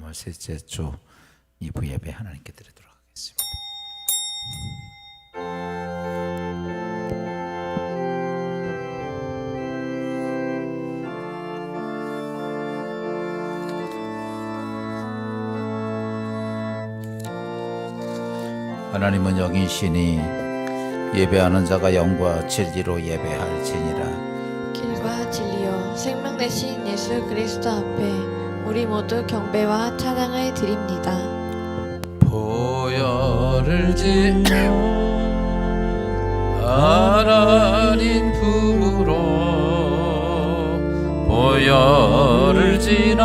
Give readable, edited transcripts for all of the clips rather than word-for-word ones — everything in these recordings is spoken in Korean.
3월 셋째 주 2부 예배 하나님께 드리도록 하겠습니다. 하나님은 영이시니 예배하는 자가 영과 진리로 예배할지니라. 길과 진리요 생명 되신 예수 그리스도 앞에 우리 모두 경배와 찬양을 드립니다. 보혈을 지며 하나님 품으로 보혈을 지나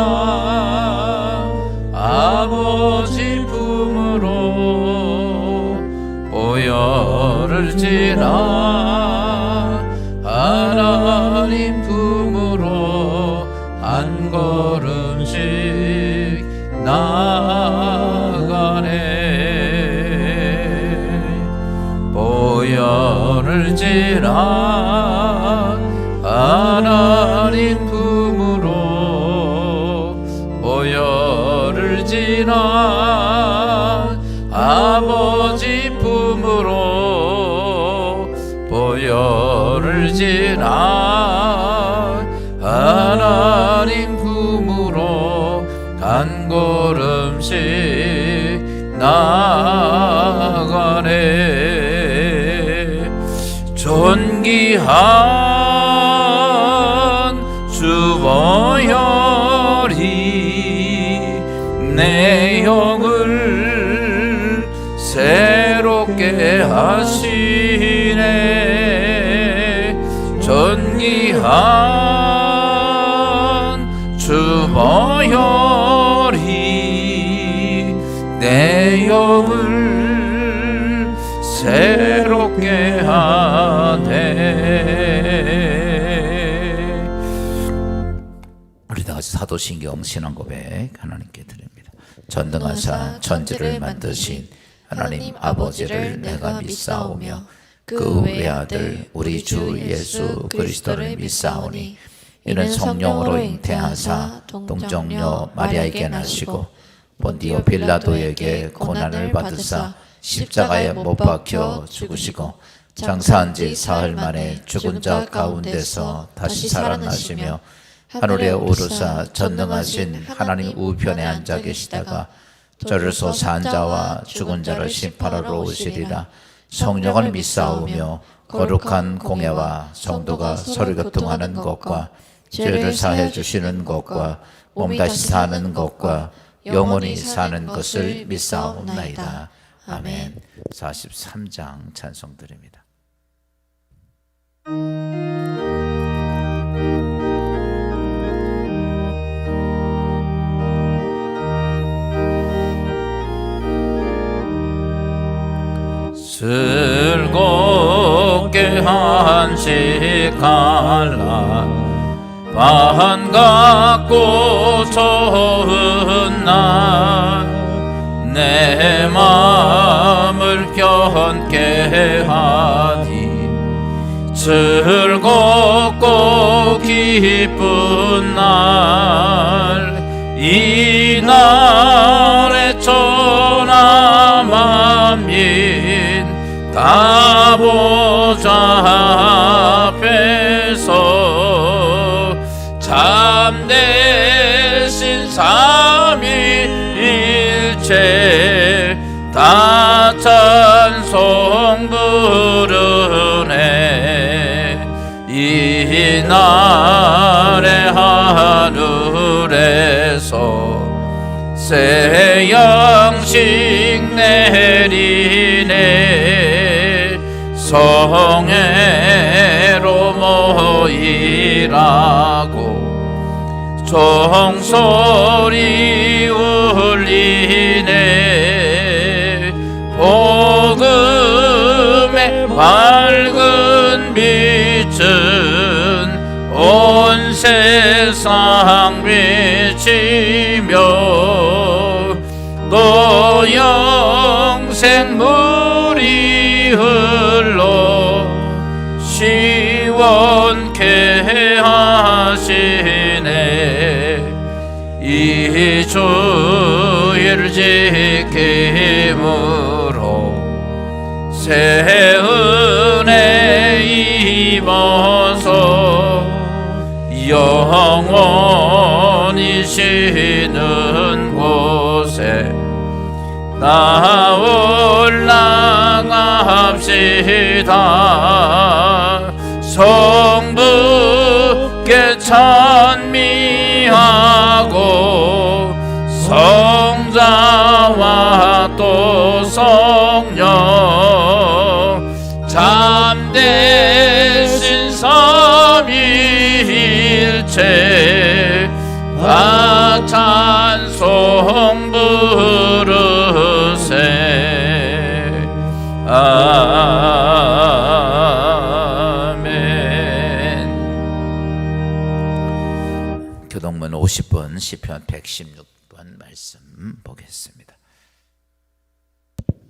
아버지 품으로 보혈을 지나 하나님 품으로 한 걸음씩 나가네. 보혈을 지나 하나님 품으로 보혈을 지나 아버지 품으로 보혈을 지나 하나님 품으로 한 걸음씩 나가네. 존귀한 주 보혈이 내 영을 새롭게 하시네. 존귀한 주 보혈이 내 영을 새롭게 하네. 우리 다 같이 사도신경 신앙 고백 하나님께 드립니다. 전능하사 천지를 만드신 하나님 아버지를 내가 믿사오며 그 외아들 우리 주 예수 그리스도를 믿사오니 이는 성령으로 잉태하사 동정녀 마리아에게 나시고 본디오 빌라도에게 고난을 받으사 십자가에 못 박혀 죽으시고 장사한 지 사흘 만에 죽은 자 가운데서 다시 살아나시며 하늘에 오르사 전능하신 하나님 우편에 앉아 계시다가 저리서 산 자와 죽은 자를 심판하러 오시리라. 성령을 믿사오며 거룩한 공예와 성도가 서로 교통하는 것과 죄를 사해 주시는 것과 몸 다시 사는 것과 영원히 사는 것을 믿사옵나이다. 아멘. 43장 찬송 드립니다. 즐겁게 한식할라 반갑고 좋은 날 내 마음을 견케 하니 즐겁고 기쁜 날 이 날에 천하 만민 다 보좌 앞에서 참되신 삼위일체 다 찬송 부르네. 이 날에 하늘에서 새 양식 내리네. 성회로 모이라고 종소리 울리네. 복음의 밝은 빛은 온 세상 비치며 또 영생물이 흘러 시원케 하시네. 이 주 지킴으로 새 은혜 입어서 영원히 쉬는 곳에 나 올라갑시다. 성부께 찬미하고 성자와 또 성령 참되신 삼위일체 찬송 부르세. 아멘. 교동문 50번 시편 116번 말씀 보겠습니다.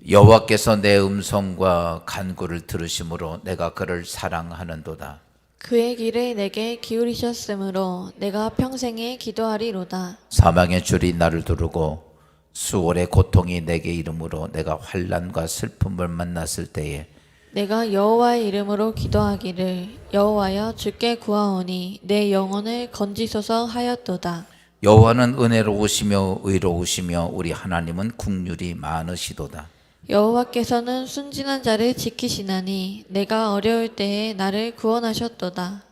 여호와께서 내 음성과 간구를 들으심으로 내가 그를 사랑하는도다. 그의 길을 내게 기울이셨으므로 내가 평생에 기도하리로다. 사망의 줄이 나를 두르고 수월의 고통이 내게 이름으로 내가 환난과 슬픔을 만났을 때에 내가 여호와의 이름으로 기도하기를 여호와여 주께 구하오니 내 영혼을 건지소서 하였도다. 여호와는 은혜로우시며 의로우시며 우리 하나님은 긍휼이 많으시도다. 여호와께서는 순진한 자를 지키시나니 내가 어려울 때에 나를 구원하셨도다.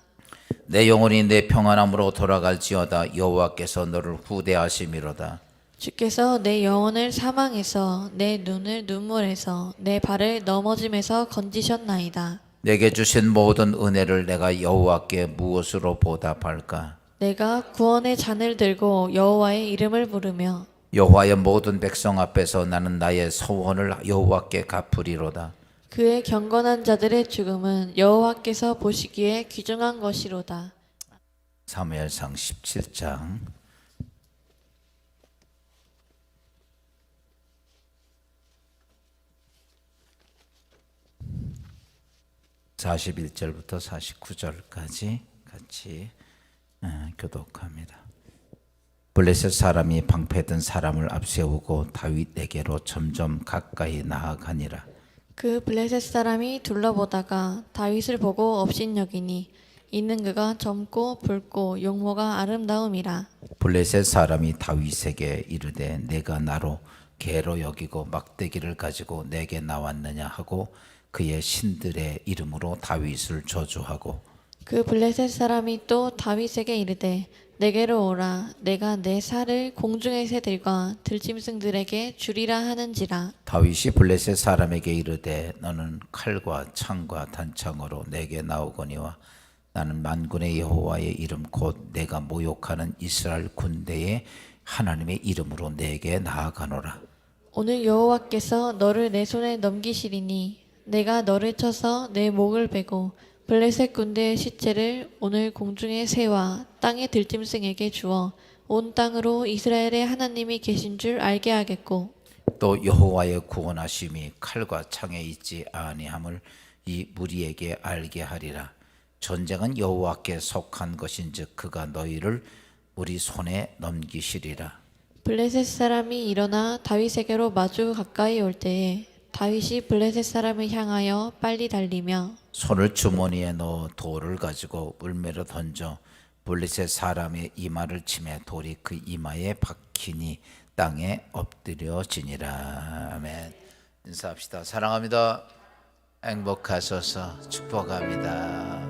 내 영혼이 내 평안함으로 돌아갈지어다. 여호와께서 너를 후대하심이로다. 주께서 내 영혼을 사망에서 내 눈을 눈물에서 내 발을 넘어짐에서 건지셨나이다. 내게 주신 모든 은혜를 내가 여호와께 무엇으로 보답할까? 내가 구원의 잔을 들고 여호와의 이름을 부르며 여호와의 모든 백성 앞에서 나는 나의 소원을 여호와께 갚으리로다. 그의 경건한 자들의 죽음은 여호와께서 보시기에 귀중한 것이로다. 사무엘상 17장 41절부터 49절까지 같이 교독합니다. 블레셋 사람이 방패든 사람을 앞세우고 다윗에게로 점점 가까이 나아가니라. 그 블레셋 사람이 둘러보다가 다윗을 보고 업신여기니 이는 그가 젊고 붉고 용모가 아름다움이라. 블레셋 사람이 다윗에게 이르되 내가 나로 개로 여기고 막대기를 가지고 내게 나왔느냐 하고 그의 신들의 이름으로 다윗을 저주하고 그 블레셋 사람이 또 다윗에게 이르되 내게로 오라. 내가 내 살을 공중의 새들과 들짐승들에게 주리라 하는지라. 다윗이 블레셋 사람에게 이르되 너는 칼과 창과 단창으로 내게 나오거니와 나는 만군의 여호와의 이름 곧 내가 모욕하는 이스라엘 군대의 하나님의 이름으로 내게 나아가노라. 오늘 여호와께서 너를 내 손에 넘기시리니 내가 너를 쳐서 내 목을 베고 블레셋 군대의 시체를 오늘 공중의 새와 땅의 들짐승에게 주어 온 땅으로 이스라엘의 하나님이 계신 줄 알게 하겠고 또 여호와의 구원하심이 칼과 창에 있지 아니함을 이 무리에게 알게 하리라. 전쟁은 여호와께 속한 것인즉 그가 너희를 우리 손에 넘기시리라. 블레셋 사람이 일어나 다윗에게로 마주 가까이 올 때에 다윗이 블레셋 사람을 향하여 빨리 달리며 손을 주머니에 넣어 돌을 가지고 물매로 던져 블레셋 사람의 이마를 치매 돌이 그 이마에 박히니 땅에 엎드려지니라. 아멘. 인사합시다. 사랑합니다. 행복하소서. 축복합니다.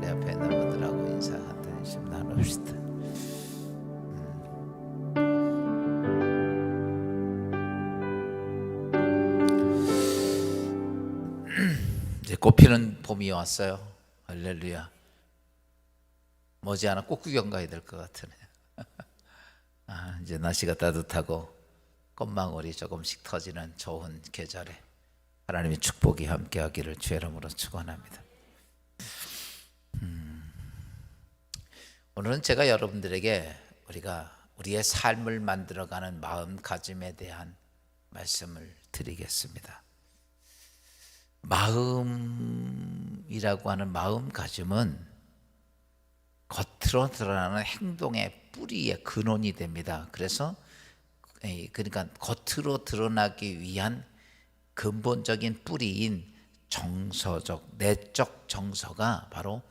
내 앞에 있는 분들하고 인사 한탄씩 나눕시다. 이제 꽃피는 봄이 왔어요. 할렐루야. 머지않아 꽃구경 가야 될 것 같으네. 이제 날씨가 따뜻하고 꽃망울이 조금씩 터지는 좋은 계절에 하나님의 축복이 함께하기를 주의 이름으로 축원합니다. 오늘은 제가 여러분들에게 우리의 삶을 만들어가는 마음가짐에 대한 말씀을 드리겠습니다. 마음이라고 하는 마음가짐은 겉으로 드러나는 행동의 뿌리의 근원이 됩니다. 그래서 그러니까 겉으로 드러나기 위한 근본적인 뿌리인 정서적 내적 정서가 바로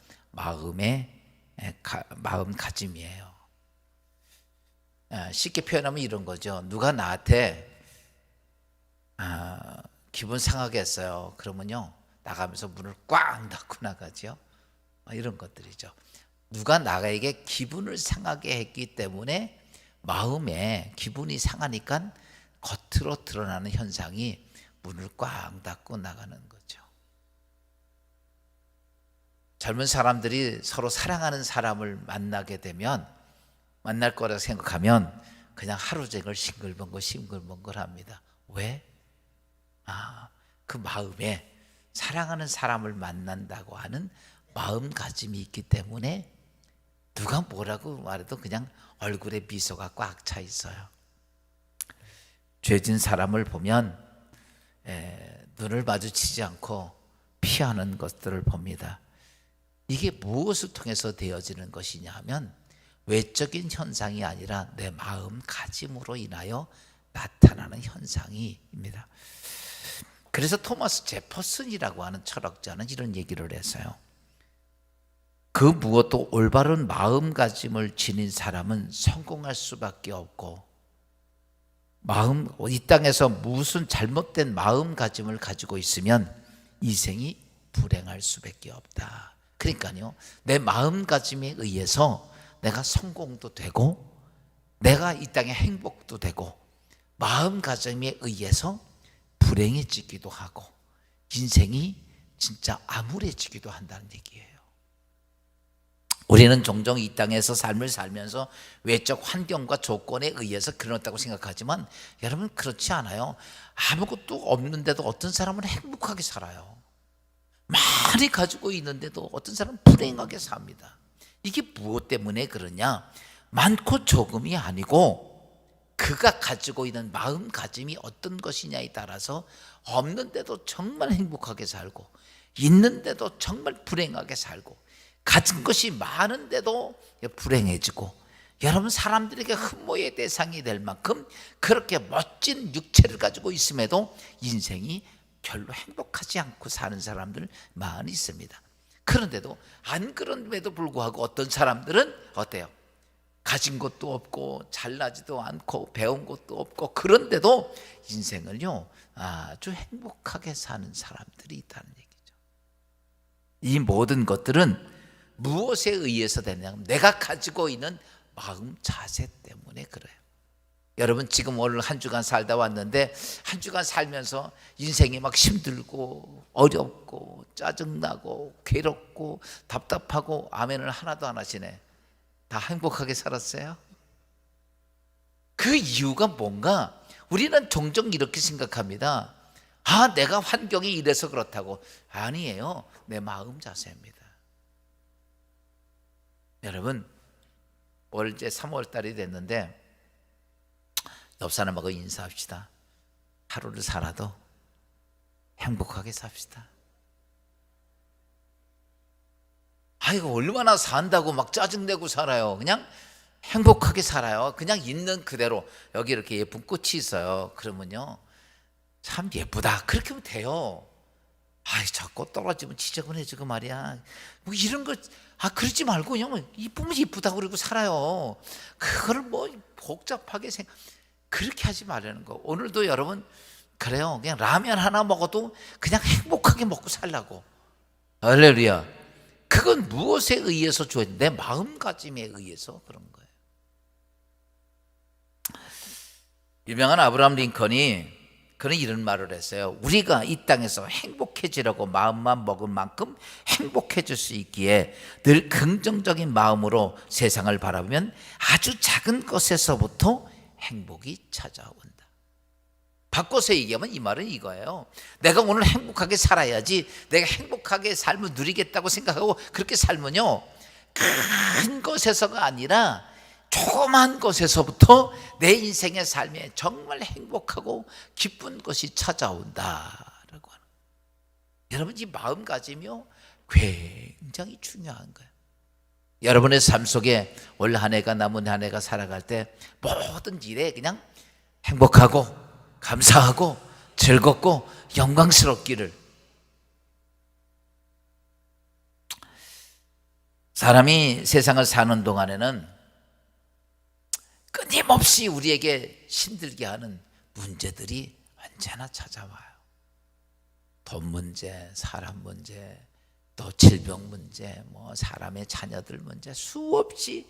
마음가짐이에요. 쉽게 표현하면 이런 거죠. 누가 나한테 기분 상하게 했어요. 그러면요, 나가면서 문을 꽝 닫고 나가죠. 이런 것들이죠. 누가 나에게 기분을 상하게 했기 때문에 마음에 기분이 상하니까 겉으로 드러나는 현상이 문을 꽝 닫고 나가는 거죠. 젊은 사람들이 서로 사랑하는 사람을 만나게 되면, 만날 거라고 생각하면 그냥 하루 종일 싱글벙글 합니다. 왜? 그 마음에 사랑하는 사람을 만난다고 하는 마음가짐이 있기 때문에 누가 뭐라고 말해도 그냥 얼굴에 미소가 꽉 차 있어요. 죄진 사람을 보면 눈을 마주치지 않고 피하는 것들을 봅니다. 이게 무엇을 통해서 되어지는 것이냐 하면 외적인 현상이 아니라 내 마음가짐으로 인하여 나타나는 현상입니다. 그래서 토마스 제퍼슨이라고 하는 철학자는 이런 얘기를 했어요. 그 무엇도 올바른 마음가짐을 지닌 사람은 성공할 수밖에 없고, 이 땅에서 무슨 잘못된 마음가짐을 가지고 있으면 인생이 불행할 수밖에 없다. 그러니까요, 내 마음가짐에 의해서 내가 성공도 되고 내가 이 땅에 행복도 되고, 마음가짐에 의해서 불행해지기도 하고 인생이 진짜 암울해지기도 한다는 얘기예요. 우리는 종종 이 땅에서 삶을 살면서 외적 환경과 조건에 의해서 그렇다고 생각하지만 여러분, 그렇지 않아요. 아무것도 없는데도 어떤 사람은 행복하게 살아요. 많이 가지고 있는데도 어떤 사람은 불행하게 삽니다. 이게 무엇 때문에 그러냐? 많고 조금이 아니고 그가 가지고 있는 마음가짐이 어떤 것이냐에 따라서 없는데도 정말 행복하게 살고 있는데도 정말 불행하게 살고, 가진 것이 많은데도 불행해지고, 여러분, 사람들에게 흠모의 대상이 될 만큼 그렇게 멋진 육체를 가지고 있음에도 인생이 별로 행복하지 않고 사는 사람들 많이 있습니다. 그런데도 안 그런데도 불구하고 어떤 사람들은 어때요? 가진 것도 없고 잘나지도 않고 배운 것도 없고, 그런데도 인생을요 아주 행복하게 사는 사람들이 있다는 얘기죠. 이 모든 것들은 무엇에 의해서 되냐면 내가 가지고 있는 마음 자세 때문에 그래요. 여러분, 지금 오늘 한 주간 살다 왔는데 한 주간 살면서 인생이 막 힘들고 어렵고 짜증나고 괴롭고 답답하고 아멘을 하나도 안 하시네. 다 행복하게 살았어요? 그 이유가 뭔가? 우리는 종종 이렇게 생각합니다. 내가 환경이 이래서 그렇다고. 아니에요. 내 마음 자세입니다. 여러분, 올 이제 3월 달이 됐는데 옆 사람하고 인사합시다. 하루를 살아도 행복하게 삽시다. 이거 얼마나 산다고 막 짜증내고 살아요. 그냥 행복하게 살아요. 그냥 있는 그대로. 여기 이렇게 예쁜 꽃이 있어요. 그러면요, 참 예쁘다, 그렇게 하면 돼요. 저 꽃 떨어지면 지저분해지고 말이야, 뭐 이런 거 그러지 말고 그냥 이쁘면 이쁘다고 그러고 살아요. 그걸 뭐 복잡하게 그렇게 하지 말라는 거. 오늘도 여러분, 그래요. 그냥 라면 하나 먹어도 그냥 행복하게 먹고 살라고. 할렐루야. 그건 무엇에 의해서 주어진? 내 마음가짐에 의해서 그런 거예요. 유명한 아브라함 링컨이 그는 이런 말을 했어요. 우리가 이 땅에서 행복해지려고 마음만 먹은 만큼 행복해질 수 있기에 늘 긍정적인 마음으로 세상을 바라보면 아주 작은 것에서부터 행복이 찾아온다. 바꿔서 얘기하면 이 말은 이거예요. 내가 오늘 행복하게 살아야지, 내가 행복하게 삶을 누리겠다고 생각하고 그렇게 살면요, 큰 것에서가 아니라 조그만 것에서부터 내 인생의 삶에 정말 행복하고 기쁜 것이 찾아온다라고 하는. 여러분, 이 마음가짐이요 굉장히 중요한 거예요. 여러분의 삶 속에 올 한 해가 남은 한 해가 살아갈 때 모든 일에 그냥 행복하고 감사하고 즐겁고 영광스럽기를. 사람이 세상을 사는 동안에는 끊임없이 우리에게 힘들게 하는 문제들이 언제나 찾아와요. 돈 문제, 사람 문제, 또 질병 문제, 사람의 자녀들 문제, 수없이.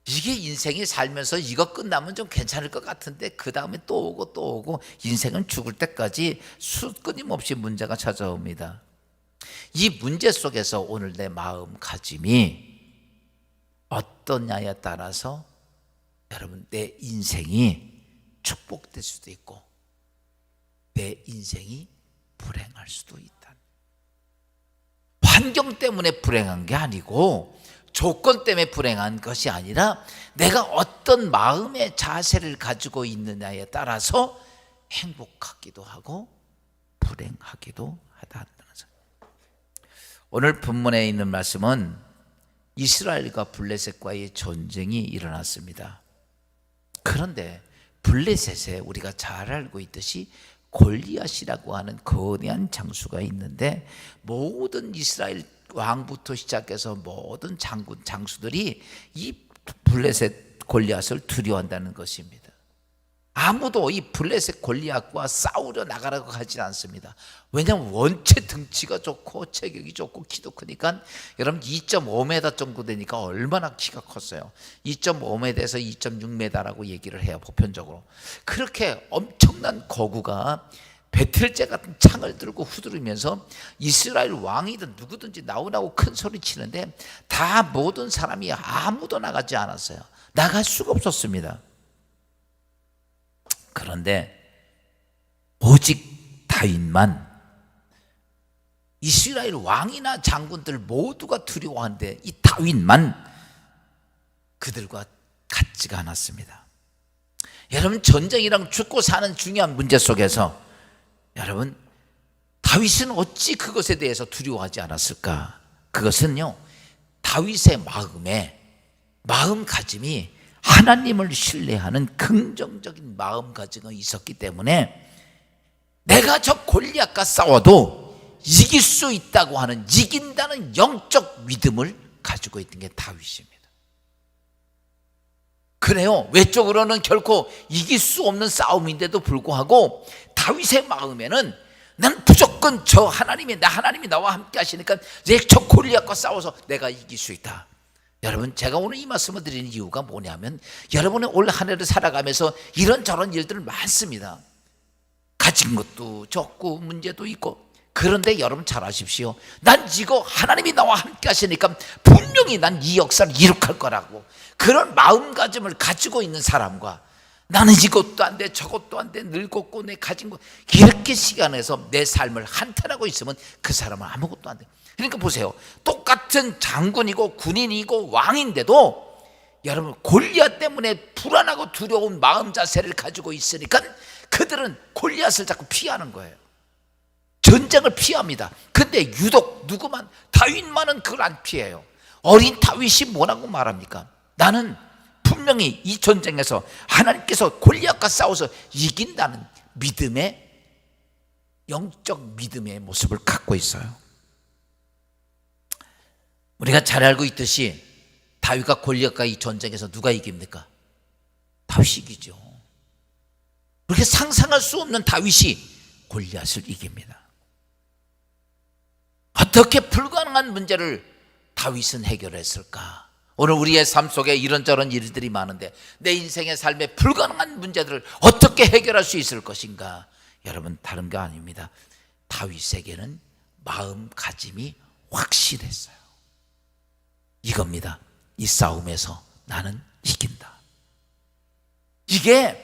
이게 인생이 살면서 이거 끝나면 좀 괜찮을 것 같은데 그 다음에 또 오고 또 오고, 인생은 죽을 때까지 끊임없이 문제가 찾아옵니다. 이 문제 속에서 오늘 내 마음가짐이 어떠냐에 따라서 여러분 내 인생이 축복될 수도 있고 내 인생이 불행할 수도 있다. 환경 때문에 불행한 게 아니고 조건 때문에 불행한 것이 아니라 내가 어떤 마음의 자세를 가지고 있느냐에 따라서 행복하기도 하고 불행하기도 하다는 거죠. 오늘 본문에 있는 말씀은 이스라엘과 블레셋과의 전쟁이 일어났습니다. 그런데 블레셋에 우리가 잘 알고 있듯이 골리앗이라고 하는 거대한 장수가 있는데, 모든 이스라엘 왕부터 시작해서 모든 장수들이 이 블레셋 골리앗을 두려워한다는 것입니다. 아무도 이 블레셋 골리앗과 싸우려 나가라고 하지 않습니다. 왜냐하면 원체 등치가 좋고 체격이 좋고 키도 크니까. 여러분 2.5m 정도 되니까 얼마나 키가 컸어요. 2.5m에서 2.6m라고 얘기를 해요, 보편적으로. 그렇게 엄청난 거구가 배틀제 같은 창을 들고 후두르면서 이스라엘 왕이든 누구든지 나오라고 큰 소리 치는데 다 모든 사람이 아무도 나가지 않았어요. 나갈 수가 없었습니다. 그런데 오직 다윗만, 이스라엘 왕이나 장군들 모두가 두려워하는데 이 다윗만 그들과 같지가 않았습니다. 여러분 전쟁이랑 죽고 사는 중요한 문제 속에서 여러분 다윗은 어찌 그것에 대해서 두려워하지 않았을까? 그것은요, 다윗의 마음가짐이 하나님을 신뢰하는 긍정적인 마음가짐이 있었기 때문에 내가 저 골리앗과 싸워도 이길 수 있다고 하는, 이긴다는 영적 믿음을 가지고 있던 게 다윗입니다. 그래요, 외적으로는 결코 이길 수 없는 싸움인데도 불구하고 다윗의 마음에는 난 무조건 저 하나님이 나와 함께 하시니까 저 골리앗과 싸워서 내가 이길 수 있다. 여러분 제가 오늘 이 말씀을 드리는 이유가 뭐냐면, 여러분의 올 한 해를 살아가면서 이런저런 일들 많습니다. 가진 것도 적고 문제도 있고. 그런데 여러분 잘 아십시오. 난 이거 하나님이 나와 함께 하시니까 분명히 난 이 역사를 이룩할 거라고, 그런 마음가짐을 가지고 있는 사람과, 나는 이것도 안 돼 저것도 안 돼 늙었고 내 가진 거, 이렇게 시간에서 내 삶을 한탄하고 있으면 그 사람은 아무것도 안 돼. 그러니까 보세요, 똑같은 장군이고 군인이고 왕인데도 여러분 골리앗 때문에 불안하고 두려운 마음 자세를 가지고 있으니까 그들은 골리앗을 자꾸 피하는 거예요. 전쟁을 피합니다. 근데 유독 누구만, 다윗만은 그걸 안 피해요. 어린 다윗이 뭐라고 말합니까? 나는 분명히 이 전쟁에서 하나님께서 골리앗과 싸워서 이긴다는 믿음의, 영적 믿음의 모습을 갖고 있어요. 우리가 잘 알고 있듯이 다윗과 골리앗과 이 전쟁에서 누가 이깁니까? 다윗이 이기죠. 그렇게 상상할 수 없는 다윗이 골리앗을 이깁니다. 어떻게 불가능한 문제를 다윗은 해결했을까? 오늘 우리의 삶 속에 이런저런 일들이 많은데 내 인생의 삶에 불가능한 문제들을 어떻게 해결할 수 있을 것인가? 여러분 다른 거 아닙니다. 다윗에게는 마음가짐이 확실했어요. 이겁니다. 이 싸움에서 나는 이긴다. 이게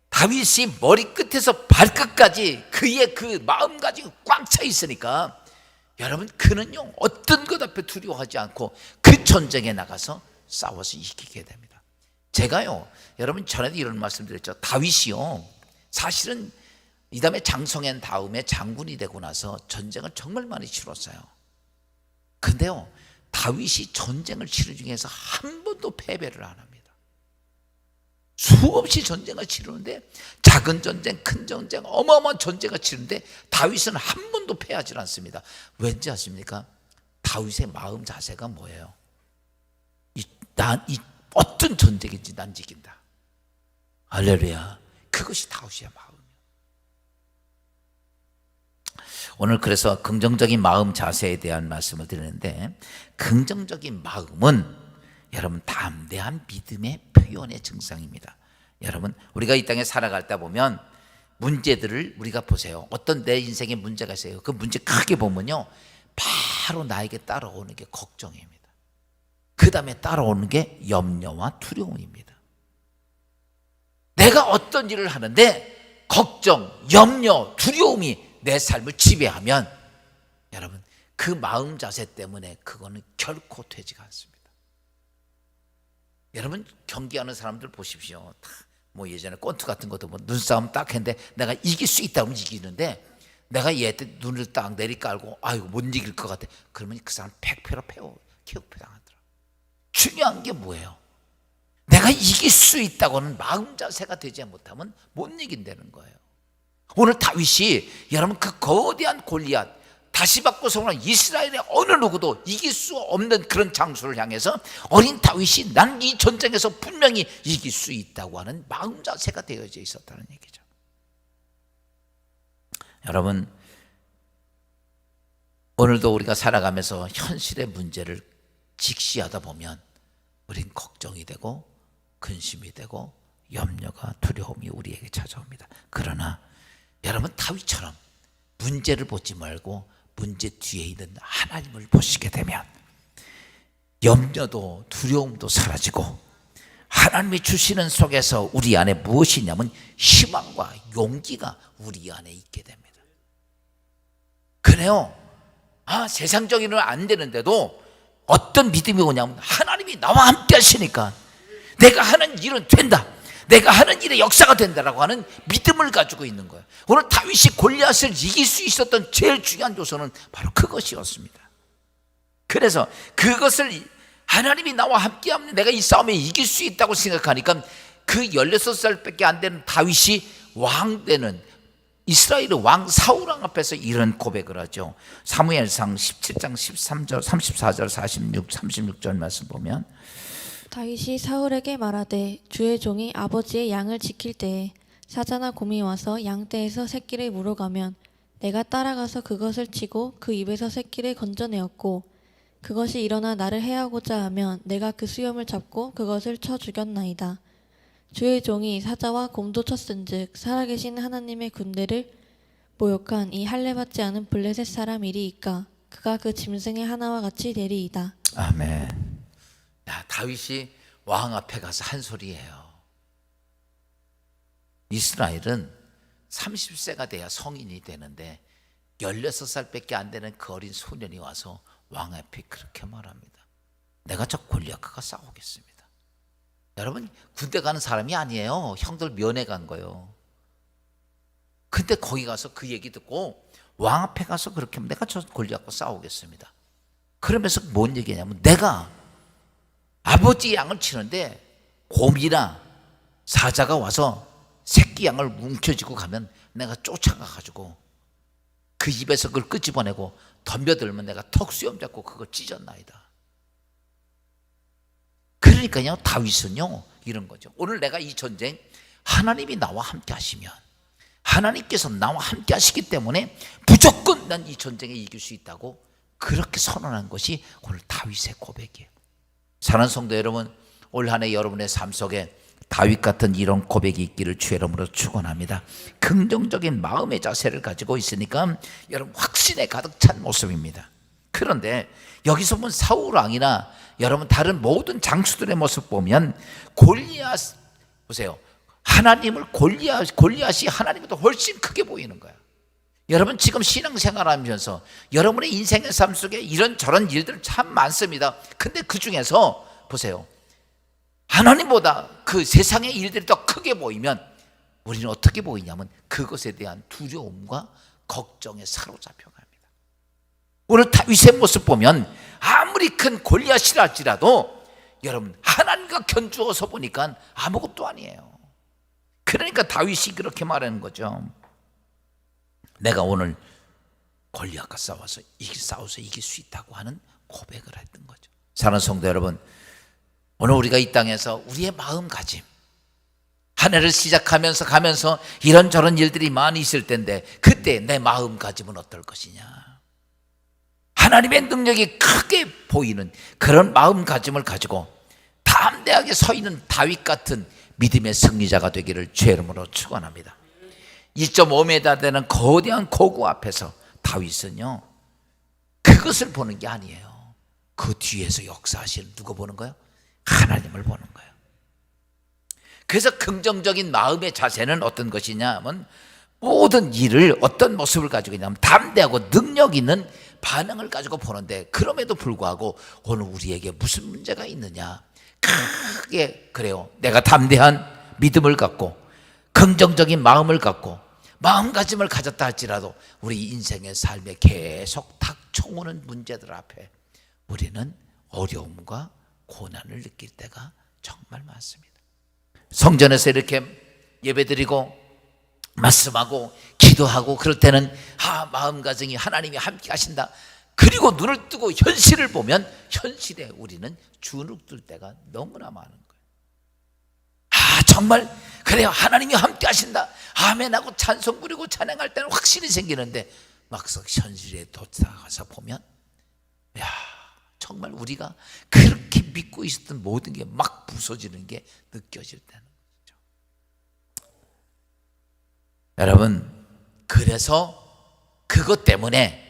다윗이 머리끝에서 발끝까지 그의 그 마음가짐이 꽉 차 있으니까 여러분 그는요 어떤 것 앞에 두려워하지 않고 그 전쟁에 나가서 싸워서 이기게 됩니다. 제가요 여러분 전에도 이런 말씀 드렸죠. 다윗이요 사실은 이 다음에 장성한 다음에 장군이 되고 나서 전쟁을 정말 많이 치렀어요. 근데요 다윗이 전쟁을 치르 중에서 한 번도 패배를 안 합니다. 수없이 전쟁을 치르는데, 작은 전쟁, 큰 전쟁, 어마어마한 전쟁을 치르는데 다윗은 한 번도 패하지 않습니다. 왠지 아십니까? 다윗의 마음 자세가 뭐예요? 이 어떤 전쟁인지 난 이긴다. 할렐루야. 그것이 다윗의 마음이에요. 오늘 그래서 긍정적인 마음 자세에 대한 말씀을 드리는데, 긍정적인 마음은 여러분 담대한 믿음의 표현의 증상입니다. 여러분, 우리가 이 땅에 살아갈 때 보면 문제들을 우리가 보세요. 어떤 내 인생에 문제가 있어요. 그 문제 크게 보면요, 바로 나에게 따라오는 게 걱정입니다. 그 다음에 따라오는 게 염려와 두려움입니다. 내가 어떤 일을 하는데 걱정, 염려, 두려움이 내 삶을 지배하면 여러분 그 마음 자세 때문에 그거는 결코 되지가 않습니다. 여러분 경기하는 사람들 보십시오. 뭐 예전에 권투 같은 것도 뭐 눈싸움 딱 했는데 내가 이길 수 있다면 이기는데, 내가 얘한테 눈을 딱 내리깔고 아이고 못 이길 것 같아, 그러면 그 사람 100패로 KO당하더라. 중요한 게 뭐예요? 내가 이길 수 있다고는 마음 자세가 되지 못하면 못 이긴다는 거예요. 오늘 다윗이 여러분 그 거대한 골리앗, 다시 바꿔서 이스라엘의 어느 누구도 이길 수 없는 그런 장소를 향해서 어린 다윗이 난 이 전쟁에서 분명히 이길 수 있다고 하는 마음 자세가 되어져 있었다는 얘기죠. 여러분, 오늘도 우리가 살아가면서 현실의 문제를 직시하다 보면 우린 걱정이 되고 근심이 되고 염려가 두려움이 우리에게 찾아옵니다. 그러나 여러분 다윗처럼 문제를 보지 말고 문제 뒤에 있는 하나님을 보시게 되면 염려도 두려움도 사라지고, 하나님이 주시는 속에서 우리 안에 무엇이 있냐면 희망과 용기가 우리 안에 있게 됩니다. 그래요. 세상적인은 안 되는데도 어떤 믿음이 오냐면 하나님이 나와 함께 하시니까 내가 하는 일은 된다, 내가 하는 일의 역사가 된다라고 하는 믿음을 가지고 있는 거예요. 오늘 다윗이 골리앗을 이길 수 있었던 제일 중요한 요소는 바로 그것이었습니다. 그래서 그것을 하나님이 나와 함께하면 내가 이 싸움에 이길 수 있다고 생각하니까 그 16살밖에 안 되는 다윗이 왕 되는 이스라엘의 왕 사울 왕 앞에서 이런 고백을 하죠. 사무엘상 17장 13절, 34절, 46, 36절 말씀 보면, 다윗이 사울에게 말하되 주의 종이 아버지의 양을 지킬 때에 사자나 곰이 와서 양떼에서 새끼를 물어가면 내가 따라가서 그것을 치고 그 입에서 새끼를 건져내었고, 그것이 일어나 나를 해하고자 하면 내가 그 수염을 잡고 그것을 쳐 죽였나이다. 주의 종이 사자와 곰도 쳤은즉 살아계신 하나님의 군대를 모욕한 이 할례받지 않은 블레셋 사람이리이까 그가 그 짐승의 하나와 같이 되리이다. 아멘. 다윗이 왕 앞에 가서 한 소리예요. 이스라엘은 30세가 돼야 성인이 되는데 16살밖에 안 되는 그 어린 소년이 와서 왕 앞에 그렇게 말합니다. 내가 저 골리앗과 싸우겠습니다. 여러분 군대 가는 사람이 아니에요. 형들 면회 간 거예요. 근데 거기 가서 그 얘기 듣고 왕 앞에 가서 그렇게 하면 내가 저 골리앗과 싸우겠습니다. 그러면서 뭔 얘기냐면, 내가 아버지 양을 치는데 곰이나 사자가 와서 새끼 양을 뭉쳐쥐고 가면 내가 쫓아가 가지고 그 입에서 그걸 끄집어내고 덤벼들면 내가 턱수염 잡고 그거 찢었나이다. 그러니까요 다윗은요 이런 거죠. 오늘 내가 이 전쟁 하나님이 나와 함께 하시면, 하나님께서 나와 함께 하시기 때문에 무조건 난 이 전쟁에 이길 수 있다고 그렇게 선언한 것이 오늘 다윗의 고백이에요. 사랑하는 성도 여러분, 올 한 해 여러분의 삶 속에 다윗 같은 이런 고백이 있기를 주의 이름으로 축원합니다. 긍정적인 마음의 자세를 가지고 있으니까 여러분 확신에 가득 찬 모습입니다. 그런데 여기서 보면 사울 왕이나 여러분 다른 모든 장수들의 모습 보면 골리앗 보세요. 하나님을 골리앗이 하나님보다 훨씬 크게 보이는 거예요. 여러분 지금 신앙생활 하면서 여러분의 인생의 삶 속에 이런저런 일들 참 많습니다. 근데 그 중에서 보세요, 하나님보다 그 세상의 일들이 더 크게 보이면 우리는 어떻게 보이냐면 그것에 대한 두려움과 걱정에 사로잡혀 갑니다. 오늘 다윗의 모습 보면 아무리 큰 골리앗이라 할지라도 여러분 하나님과 견주어서 보니까 아무것도 아니에요. 그러니까 다윗이 그렇게 말하는 거죠. 내가 오늘 골리앗과 싸워서 이길 수 있다고 하는 고백을 했던 거죠. 사랑하는 성도 여러분, 오늘 우리가 이 땅에서 우리의 마음가짐, 한 해를 시작하면서 가면서 이런저런 일들이 많이 있을 텐데 그때 내 마음가짐은 어떨 것이냐. 하나님의 능력이 크게 보이는 그런 마음가짐을 가지고 담대하게 서 있는 다윗 같은 믿음의 승리자가 되기를 주의 이름으로 축원합니다. 2.5m 되는 거대한 고구 앞에서 다윗은요, 그것을 보는 게 아니에요. 그 뒤에서 역사하시는 누구 보는 거예요? 하나님을 보는 거예요. 그래서 긍정적인 마음의 자세는 어떤 것이냐 하면 모든 일을 어떤 모습을 가지고 있냐면 담대하고 능력 있는 반응을 가지고 보는데, 그럼에도 불구하고 오늘 우리에게 무슨 문제가 있느냐, 크게 그래요. 내가 담대한 믿음을 갖고 긍정적인 마음을 갖고 마음가짐을 가졌다 할지라도 우리 인생의 삶에 계속 닥쳐오는 문제들 앞에 우리는 어려움과 고난을 느낄 때가 정말 많습니다. 성전에서 이렇게 예배드리고 말씀하고 기도하고 그럴 때는 마음가짐이 하나님이 함께 하신다. 그리고 눈을 뜨고 현실을 보면 현실에 우리는 주눅들 때가 너무나 많은 거예요. 정말 그래요, 하나님이 함께 하신다, 아멘하고 찬송 부리고 찬양할 때는 확신이 생기는데 막상 현실에 도착해서 보면 정말 우리가 그렇게 믿고 있었던 모든 게 막 부서지는 게 느껴질 때는 거죠. 여러분, 그래서 그것 때문에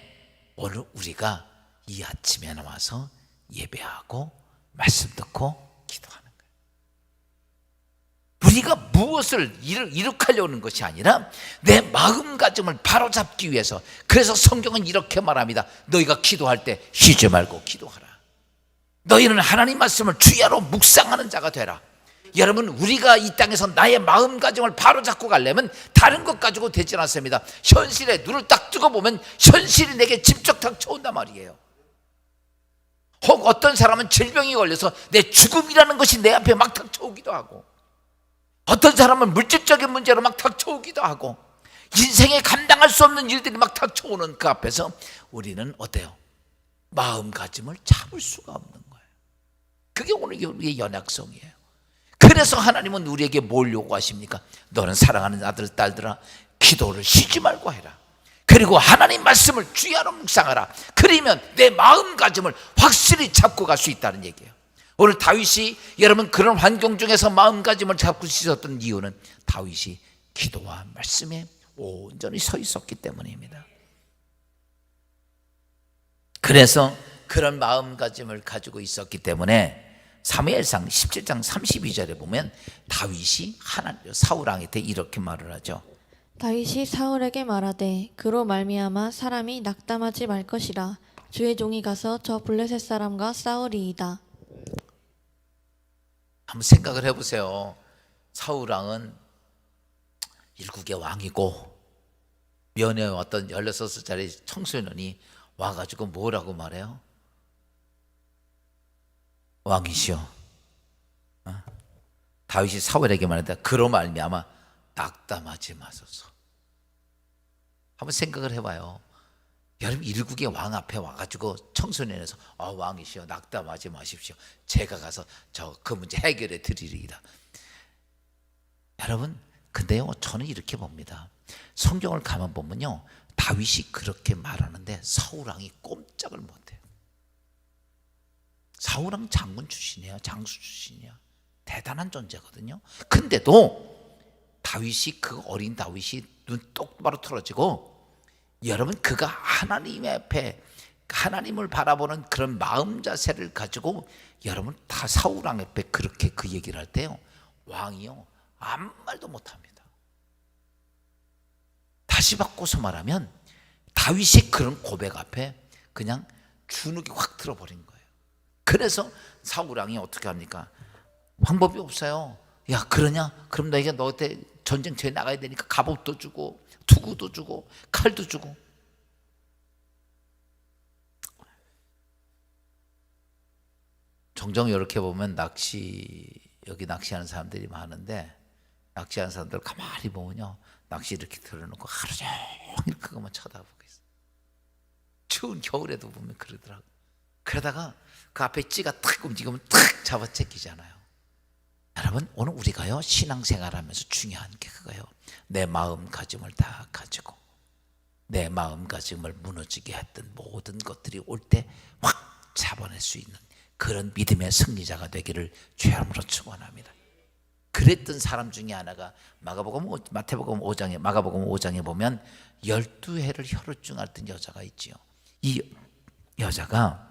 오늘 우리가 이 아침에 나와서 예배하고 말씀 듣고 기도하는 거예요. 우리가 무엇을 이룩하려는 것이 아니라 내 마음가짐을 바로잡기 위해서. 그래서 성경은 이렇게 말합니다. 너희가 기도할 때 쉬지 말고 기도하라. 너희는 하나님 말씀을 주야로 묵상하는 자가 되라. 여러분, 우리가 이 땅에서 나의 마음가짐을 바로잡고 가려면 다른 것 가지고 되지 않습니다. 현실에 눈을 딱 뜨고 보면 현실이 내게 직접 닥쳐온단 말이에요. 혹 어떤 사람은 질병이 걸려서 내 죽음이라는 것이 내 앞에 막 닥쳐오기도 하고, 어떤 사람은 물질적인 문제로 막 닥쳐오기도 하고, 인생에 감당할 수 없는 일들이 막 닥쳐오는 그 앞에서 우리는 어때요? 마음가짐을 잡을 수가 없는 거예요. 그게 오늘 우리의 연약성이에요. 그래서 하나님은 우리에게 뭘 요구하십니까? 너는 사랑하는 아들 딸들아, 기도를 쉬지 말고 해라. 그리고 하나님 말씀을 주야로 묵상하라. 그러면 내 마음가짐을 확실히 잡고 갈 수 있다는 얘기예요. 오늘 다윗이 여러분 그런 환경 중에서 마음가짐을 잡고 있었던 이유는 다윗이 기도와 말씀에 온전히 서 있었기 때문입니다. 그래서 그런 마음가짐을 가지고 있었기 때문에 사무엘상 17장 32절에 보면 다윗이 사울 왕한테 이렇게 말을 하죠. 다윗이 사울에게 말하되 그로 말미암아 사람이 낙담하지 말 것이라. 주의 종이 가서 저 블레셋 사람과 싸우리이다. 한번 생각을 해보세요. 사울 왕은 일국의 왕이고 면회 왔던 16살짜리 청소년이 와가지고 뭐라고 말해요? 왕이시여, 다윗이 사울에게 말했다. 그로 말미암아 낙담하지 마소서. 한번 생각을 해봐요. 여러분, 일국의 왕 앞에 와가지고 청소년에서 왕이시여 낙담하지 마십시오. 제가 가서 그 문제 해결해 드리리이다. 여러분, 근데요, 저는 이렇게 봅니다. 성경을 가만 보면요, 다윗이 그렇게 말하는데 사울 왕이 꼼짝을 못해요. 사울 왕 장군 출신이에요. 장수 출신이야. 대단한 존재거든요. 근데도 다윗이, 그 어린 다윗이 눈 똑바로 틀어지고, 여러분, 그가 하나님 앞에 하나님을 바라보는 그런 마음 자세를 가지고 여러분 다 사울 왕 앞에 그렇게 그 얘기를 할 때요, 왕이요 아무 말도 못합니다. 다시 바꿔서 말하면 다윗이 그런 고백 앞에 그냥 주눅이 확 들어버린 거예요. 그래서 사울 왕이 어떻게 합니까? 방법이 없어요. 야, 그러냐? 그럼 너희가 너한테 전쟁터에 나가야 되니까 갑옷도 주고 투구도 주고 칼도 주고. 종종 이렇게 보면 여기 낚시하는 사람들이 많은데 낚시하는 사람들 가만히 보면요, 낚시 이렇게 들어놓고 하루 종일 그것만 쳐다보고 있어. 추운 겨울에도 보면 그러더라고. 그러다가 그 앞에 찌가 탁 움직이면 탁 잡아 제끼잖아요. 여러분, 오늘 우리가요 신앙생활하면서 중요한 게 그거예요. 내 마음가짐을 다 가지고 내 마음가짐을 무너지게 했던 모든 것들이 올 때 확 잡아낼 수 있는 그런 믿음의 승리자가 되기를 주의 이름으로 축원합니다. 그랬던 사람 중에 하나가 마태복음 5장에 보면 12해를 혈루증 앓던 여자가 있지요. 이 여자가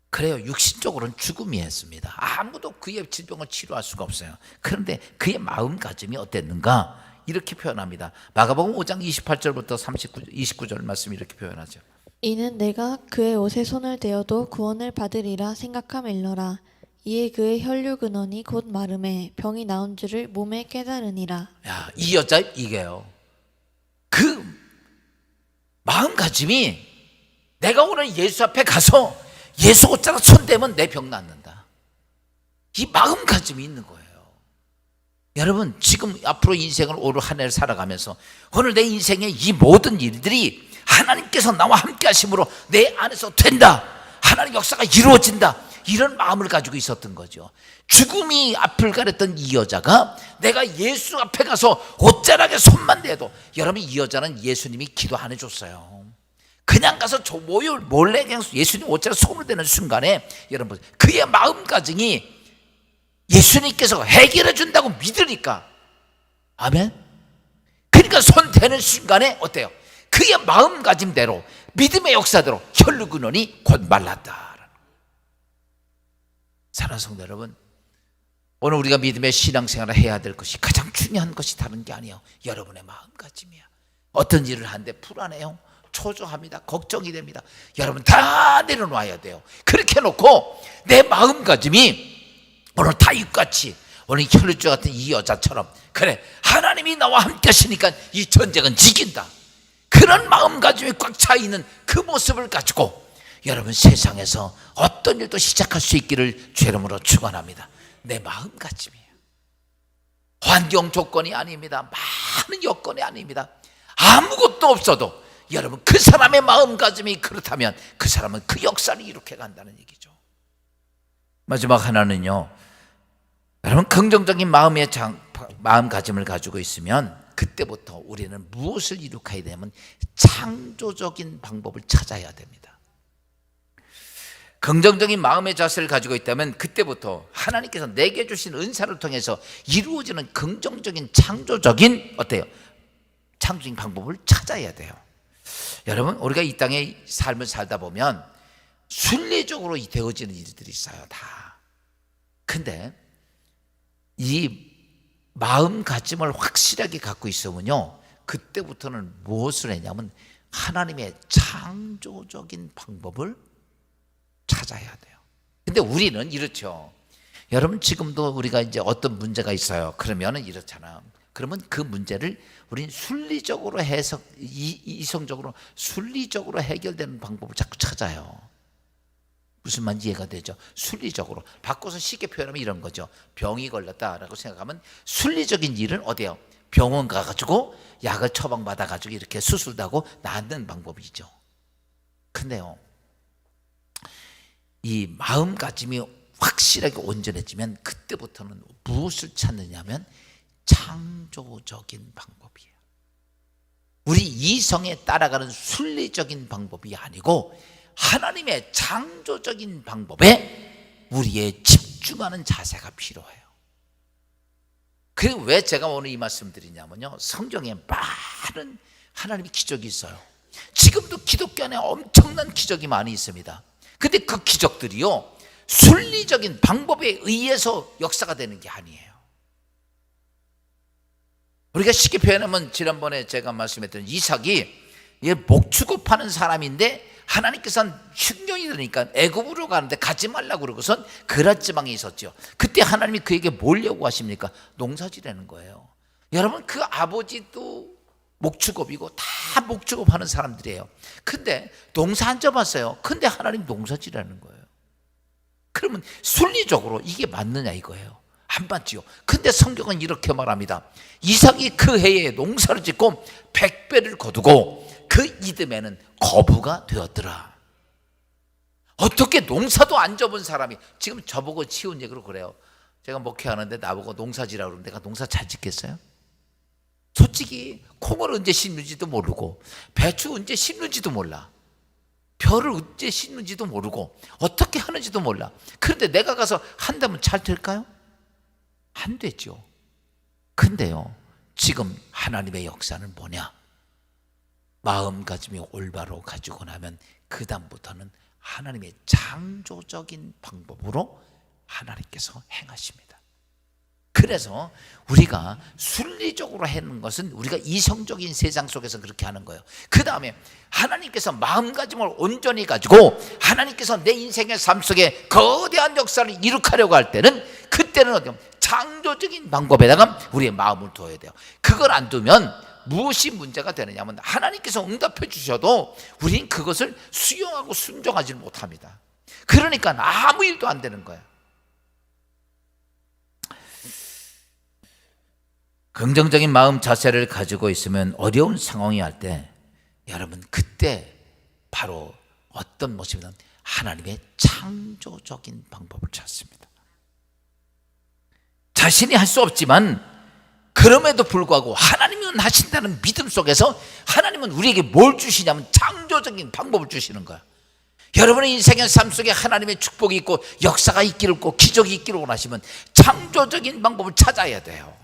그래요, 육신적으로는 죽음이 했습니다. 아무도 그의 질병을 치료할 수가 없어요. 그런데 그의 마음가짐이 어땠는가 이렇게 표현합니다. 마가복음 5장 28절부터 29절 말씀 이렇게 표현하죠. 이는 내가 그의 옷에 손을 대어도 구원을 받으리라 생각함일러라. 이에 그의 혈류 근원이 곧 마름에 병이 나온 줄을 몸에 깨달으니라. 야, 이 여자 이게요. 그 마음가짐이 내가 오늘 예수 앞에 가서 예수 옷자락 손대면 내 병 낫는다. 이 마음가짐이 있는 거예요. 여러분, 지금 앞으로 인생을 올 한 해를 살아가면서 오늘 내 인생의 이 모든 일들이 하나님께서 나와 함께 하심으로 내 안에서 된다, 하나님 역사가 이루어진다, 이런 마음을 가지고 있었던 거죠. 죽음이 앞을 가렸던 이 여자가 내가 예수 앞에 가서 옷자락에 손만 대도, 여러분 이 여자는 예수님이 기도 안 해줬어요. 그냥 가서 몰래 그냥 예수님 옷자락에 손을 대는 순간에 여러분 그의 마음가짐이 예수님께서 해결해 준다고 믿으니까, 아멘. 그러니까 손 대는 순간에 어때요? 그의 마음가짐대로 믿음의 역사대로 혈루 근원이 곧 말랐다. 사랑하는 성도 여러분, 오늘 우리가 믿음의 신앙생활을 해야 될 것이 가장 중요한 것이 다른 게 아니에요. 여러분의 마음가짐이야. 어떤 일을 하는데 불안해요, 초조합니다, 걱정이 됩니다. 여러분 다 내려놔야 돼요. 그렇게 해놓고 내 마음가짐이 오늘 다윗같이 오늘 혈루증 같은 이 여자처럼, 그래 하나님이 나와 함께 하시니까 이 전쟁은 지긴다, 그런 마음가짐이 꽉 차 있는 그 모습을 가지고 여러분 세상에서 어떤 일도 시작할 수 있기를 주의 이름으로 축원합니다. 내 마음가짐이에요. 환경 조건이 아닙니다. 많은 여건이 아닙니다. 아무것도 없어도 여러분 그 사람의 마음가짐이 그렇다면 그 사람은 그 역사를 이룩해 간다는 얘기죠. 마지막 하나는요, 여러분 긍정적인 마음가짐을 가지고 있으면 그때부터 우리는 무엇을 이룩해야 되냐면 창조적인 방법을 찾아야 됩니다. 긍정적인 마음의 자세를 가지고 있다면 그때부터 하나님께서 내게 주신 은사를 통해서 이루어지는 긍정적인 창조적인 창조적인 방법을 찾아야 돼요. 여러분 우리가 이 땅에 삶을 살다 보면 순리적으로 되어지는 일들이 있어요, 다. 근데 이 마음가짐을 확실하게 갖고 있으면요, 그때부터는 무엇을 했냐면 하나님의 창조적인 방법을 찾아야 돼요. 근데 우리는 이렇죠. 여러분 지금도 우리가 이제 어떤 문제가 있어요. 그러면은 이렇잖아. 그러면 그 문제를 우리는 순리적으로 이성적으로 순리적으로 해결되는 방법을 자꾸 찾아요. 무슨 말인지 이해가 되죠? 순리적으로 바꿔서 쉽게 표현하면 이런 거죠. 병이 걸렸다라고 생각하면 순리적인 일은 어디요? 병원 가가지고 약을 처방받아가지고 이렇게 수술도 하고 낫는 방법이죠. 근데요, 이 마음가짐이 확실하게 온전해지면 그때부터는 무엇을 찾느냐면 창조적인 방법이에요. 우리 이성에 따라가는 순리적인 방법이 아니고 하나님의 창조적인 방법에 우리의 집중하는 자세가 필요해요. 그리고 왜 제가 오늘 이 말씀 드리냐면요, 성경에 많은 하나님의 기적이 있어요. 지금도 기독교 안에 엄청난 기적이 많이 있습니다. 근데 그 기적들이요, 순리적인 방법에 의해서 역사가 되는 게 아니에요. 우리가 쉽게 표현하면 지난번에 제가 말씀했던 이삭이 목축업하는 사람인데 하나님께서는 흉년이 되니까 애굽으로 가는데 가지 말라고 그러고선 그랏 지방에 있었죠. 그때 하나님이 그에게 뭘 요구하십니까? 농사지라는 거예요. 여러분 그 아버지도 목축업이고 다 목축업하는 사람들이에요. 근데 농사 안 져봤어요. 근데 하나님 농사지라는 거예요. 그러면 순리적으로 이게 맞느냐 이거예요. 안 맞지요. 근데 성경은 이렇게 말합니다. 이삭이 그 해에 농사를 짓고 100배를 거두고 그 이듬해는 거부가 되었더라. 어떻게 농사도 안 접은 사람이, 지금 저보고 치운 얘기로 그래요. 제가 목회하는데 나보고 농사지라고 그러면 내가 농사 잘 짓겠어요? 솔직히 콩을 언제 심는지도 모르고 배추 언제 심는지도 몰라. 벼를 언제 심는지도 모르고 어떻게 하는지도 몰라. 그런데 내가 가서 한다면 잘 될까요? 안 되죠. 근데요, 지금 하나님의 역사는 뭐냐? 마음가짐이 올바로 가지고 나면 그 다음부터는 하나님의 창조적인 방법으로 하나님께서 행하십니다. 그래서 우리가 순리적으로 하는 것은 우리가 이성적인 세상 속에서 그렇게 하는 거예요. 그 다음에 하나님께서 마음가짐을 온전히 가지고 하나님께서 내 인생의 삶 속에 거대한 역사를 이룩하려고 할 때는, 그때는 어떻게 창조적인 방법에다가 우리의 마음을 두어야 돼요. 그걸 안 두면 무엇이 문제가 되느냐면 하나님께서 응답해 주셔도 우리는 그것을 수용하고 순종하지 못합니다. 그러니까 아무 일도 안 되는 거예요. 긍정적인 마음 자세를 가지고 있으면 어려운 상황이 할 때 여러분, 그때 바로 어떤 모습이든 하나님의 창조적인 방법을 찾습니다. 자신이 할 수 없지만 그럼에도 불구하고 하나님은 하신다는 믿음 속에서 하나님은 우리에게 뭘 주시냐면 창조적인 방법을 주시는 거야. 여러분의 인생의 삶 속에 하나님의 축복이 있고 역사가 있기를 원하고 기적이 있기를 원하시면 창조적인 방법을 찾아야 돼요.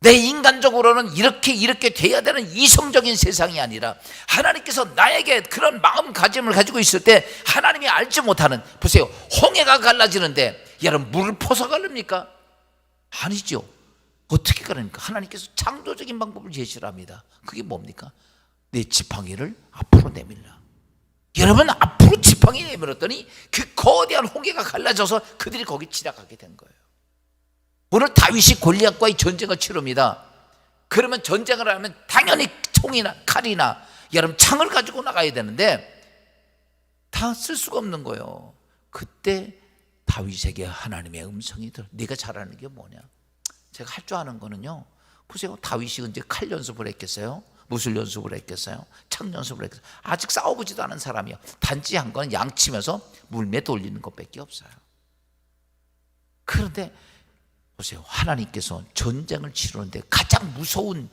내 인간적으로는 이렇게 돼야 되는 이성적인 세상이 아니라 하나님께서 나에게 그런 마음가짐을 가지고 있을 때 하나님이 알지 못하는, 보세요, 홍해가 갈라지는데 여러분 물을 퍼서 갈릅니까? 아니죠. 어떻게 갈릅니까? 하나님께서 창조적인 방법을 제시를 합니다. 그게 뭡니까? 내 지팡이를 앞으로 내밀라. 여러분, 앞으로 지팡이 내밀었더니 그 거대한 홍해가 갈라져서 그들이 거기 지나가게 된 거예요. 오늘 다윗이 골리앗과의 전쟁을 치릅니다. 그러면 전쟁을 하면 당연히 총이나 칼이나 여러분 창을 가지고 나가야 되는데 다 쓸 수가 없는 거예요. 그때 다윗에게 하나님의 음성이 들어. 네가 잘하는 게 뭐냐? 제가 할 줄 아는 거는요, 보세요, 다윗이 언제 칼 연습을 했겠어요? 무술 연습을 했겠어요? 창 연습을 했겠어요? 아직 싸워보지도 않은 사람이요. 단지 한 건 양치면서 물매 돌리는 것밖에 없어요. 그런데 보세요, 하나님께서 전쟁을 치르는데 가장 무서운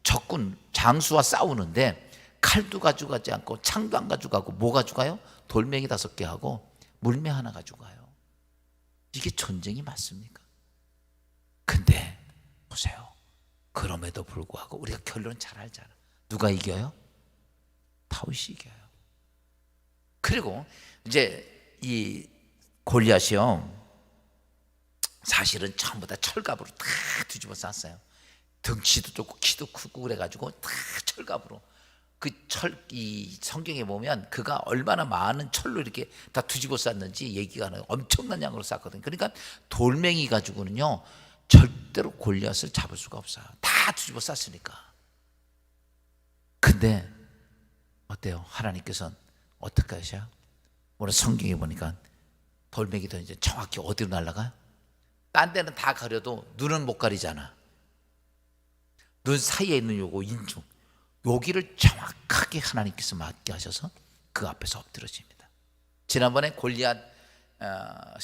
적군 장수와 싸우는데 칼도 가져가지 않고 창도 안 가져가고 뭐 가져가요? 돌멩이 5개 하고 물매 하나 가져가요. 이게 전쟁이 맞습니까? 근데 보세요, 그럼에도 불구하고 우리가 결론은 잘 알잖아. 누가 이겨요? 다윗이 이겨요. 그리고 이제 이 골리앗이요, 사실은 전부 다 철갑으로 다 뒤집어 쌌어요. 덩치도 좋고 키도 크고 그래가지고 다 철갑으로. 이 성경에 보면 그가 얼마나 많은 철로 이렇게 다 뒤집어 쌌는지 얘기가 나요. 엄청난 양으로 쌌거든요. 그러니까 돌멩이 가지고는요 절대로 골리앗을 잡을 수가 없어요. 다 뒤집어 쌌으니까. 근데 어때요? 하나님께서는 어떻게 하셔요? 오늘 성경에 보니까 돌멩이도 이제 정확히 어디로 날아가요? 딴 데는 다 가려도 눈은 못 가리잖아. 눈 사이에 있는 요거 인중, 여기를 정확하게 하나님께서 맞게 하셔서 그 앞에서 엎드러집니다. 지난번에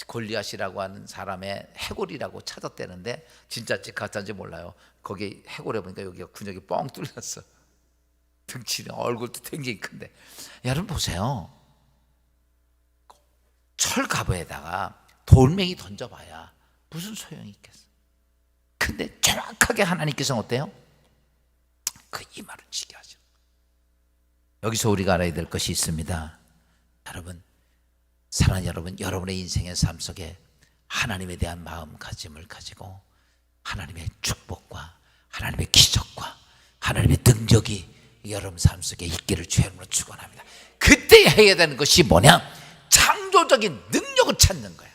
골리앗이라고 하는 사람의 해골이라고 찾았대는데 진짜인지 가짜인지 몰라요. 거기 해골에 보니까 여기가 근육이 뻥 뚫렸어. 등치는 얼굴도 굉장히 큰데, 여러분 보세요, 철갑에다가 돌멩이 던져봐야 무슨 소용이 있겠어. 근데 정확하게 하나님께서는 어때요? 그 이마를 치게 하죠. 여기서 우리가 알아야 될 것이 있습니다. 여러분, 사랑하는 여러분, 여러분의 인생의 삶 속에 하나님에 대한 마음가짐을 가지고 하나님의 축복과 하나님의 기적과 하나님의 능력이 여러분 삶 속에 있기를 주님으로 축원합니다. 그때 해야 되는 것이 뭐냐? 창조적인 능력을 찾는 거야.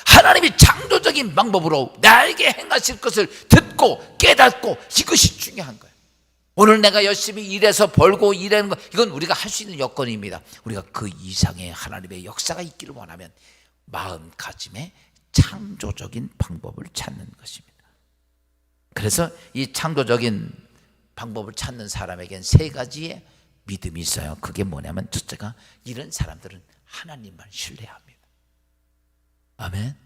하나님이 창조적인 방법으로 나에게 행하실 것을 듣고 깨닫고, 이것이 중요한 거예요. 오늘 내가 열심히 일해서 벌고 일하는 거, 이건 우리가 할 수 있는 여건입니다. 우리가 그 이상의 하나님의 역사가 있기를 원하면 마음가짐의 창조적인 방법을 찾는 것입니다. 그래서 이 창조적인 방법을 찾는 사람에겐 세 가지의 믿음이 있어요. 그게 뭐냐면, 첫째가 이런 사람들은 하나님만 신뢰합니다. 아멘.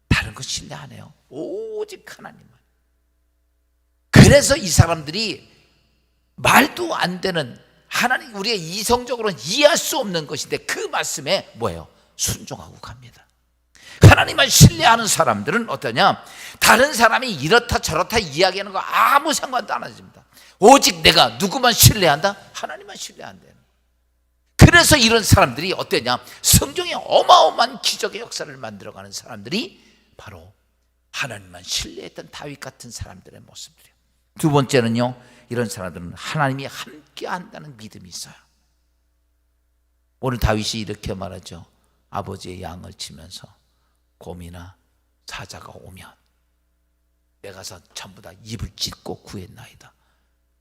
다른 거 신뢰 안 해요. 오직 하나님만. 그래서 이 사람들이 말도 안 되는, 하나님 우리가 이성적으로는 이해할 수 없는 것인데 그 말씀에 뭐예요? 순종하고 갑니다. 하나님만 신뢰하는 사람들은 어떠냐? 다른 사람이 이렇다 저렇다 이야기하는 거 아무 상관도 안 하십니다. 오직 내가 누구만 신뢰한다? 하나님만 신뢰한다. 그래서 이런 사람들이 어떠냐? 성경에 어마어마한 기적의 역사를 만들어가는 사람들이 바로 하나님만 신뢰했던 다윗 같은 사람들의 모습들이에요. 두 번째는요, 이런 사람들은 하나님이 함께 한다는 믿음이 있어요. 오늘 다윗이 이렇게 말하죠. 아버지의 양을 치면서 곰이나 사자가 오면 내가서 전부 다 입을 찢고 구했나이다.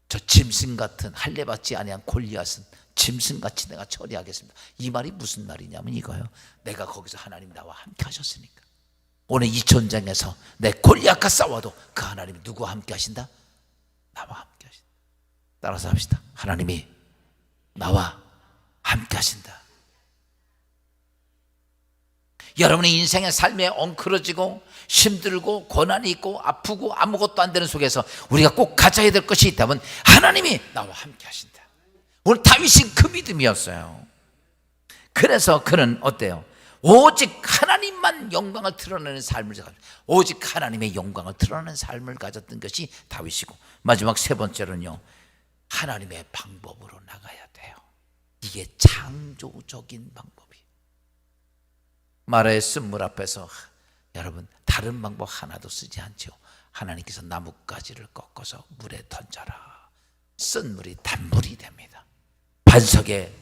저 짐승 같은 할례받지 아니한 골리앗은 짐승같이 내가 처리하겠습니다. 이 말이 무슨 말이냐면 이거예요. 내가 거기서 하나님 나와 함께 하셨으니까 오늘 이 전쟁에서 내 골리앗과 싸워도 그 하나님이 누구와 함께 하신다? 나와 함께 하신다. 따라서 합시다. 하나님이 나와 함께 하신다. 여러분의 인생의 삶에 엉클어지고 힘들고 고난이 있고 아프고 아무것도 안 되는 속에서 우리가 꼭 가져야 될 것이 있다면 하나님이 나와 함께 하신다. 오늘 다윗은 그 믿음이었어요. 그래서 그는 어때요? 오직 하나님만 영광을 드러내는 삶을 가졌어요. 오직 하나님의 영광을 드러내는 삶을 가졌던 것이 다윗이고, 마지막 세 번째로는요, 하나님의 방법으로 나가야 돼요. 이게 창조적인 방법이에요. 마라의 쓴물 앞에서 여러분 다른 방법 하나도 쓰지 않죠. 하나님께서 나뭇가지를 꺾어서 물에 던져라. 쓴물이 단물이 됩니다. 반석에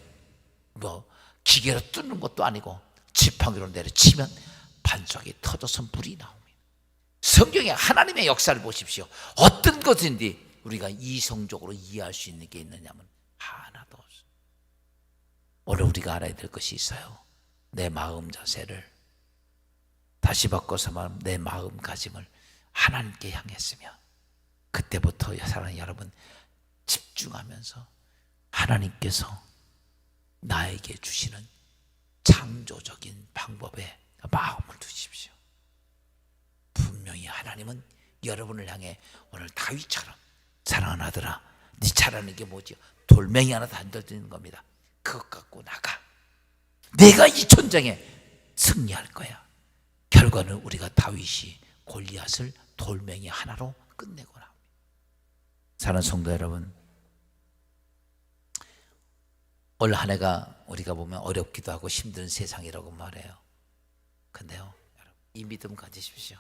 기계로 뚫는 것도 아니고 지팡이로 내려치면 반석이 터져서 물이 나옵니다. 성경에 하나님의 역사를 보십시오. 어떤 것인지 우리가 이성적으로 이해할 수 있는 게 있느냐면 하나도 없어요. 오늘 우리가 알아야 될 것이 있어요. 내 마음 자세를 다시 바꿔서 말하면 내 마음가짐을 하나님께 향했으면 그때부터 사랑하는 여러분 집중하면서 하나님께서 나에게 주시는 창조적인 방법에 마음을 두십시오. 분명히 하나님은 여러분을 향해 오늘 다윗처럼 사랑하는 아들아, 네 잘하는 게 뭐지? 돌멩이 하나 던져드리는 겁니다. 그것 갖고 나가. 내가 이 전쟁에 승리할 거야. 결과는 우리가 다윗이 골리앗을 돌멩이 하나로 끝내고 나옵니다. 사랑하는 성도 여러분, 올 한 해가 우리가 보면 어렵기도 하고 힘든 세상이라고 말해요. 근데요, 이 믿음 가지십시오.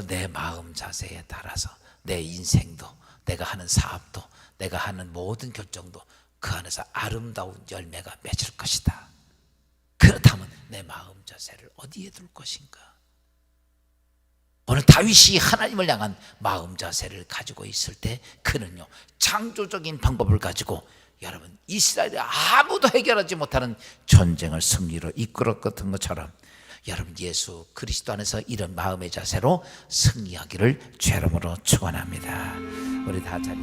내 마음 자세에 따라서 내 인생도, 내가 하는 사업도, 내가 하는 모든 결정도 그 안에서 아름다운 열매가 맺을 것이다. 그렇다면 내 마음 자세를 어디에 둘 것인가? 오늘 다윗이 하나님을 향한 마음 자세를 가지고 있을 때 그는요, 창조적인 방법을 가지고 여러분 이스라엘이 아무도 해결하지 못하는 전쟁을 승리로 이끌었던 것처럼 여러분 예수 그리스도 안에서 이런 마음의 자세로 승리하기를 죄 이름으로 축원합니다. 우리 다 자리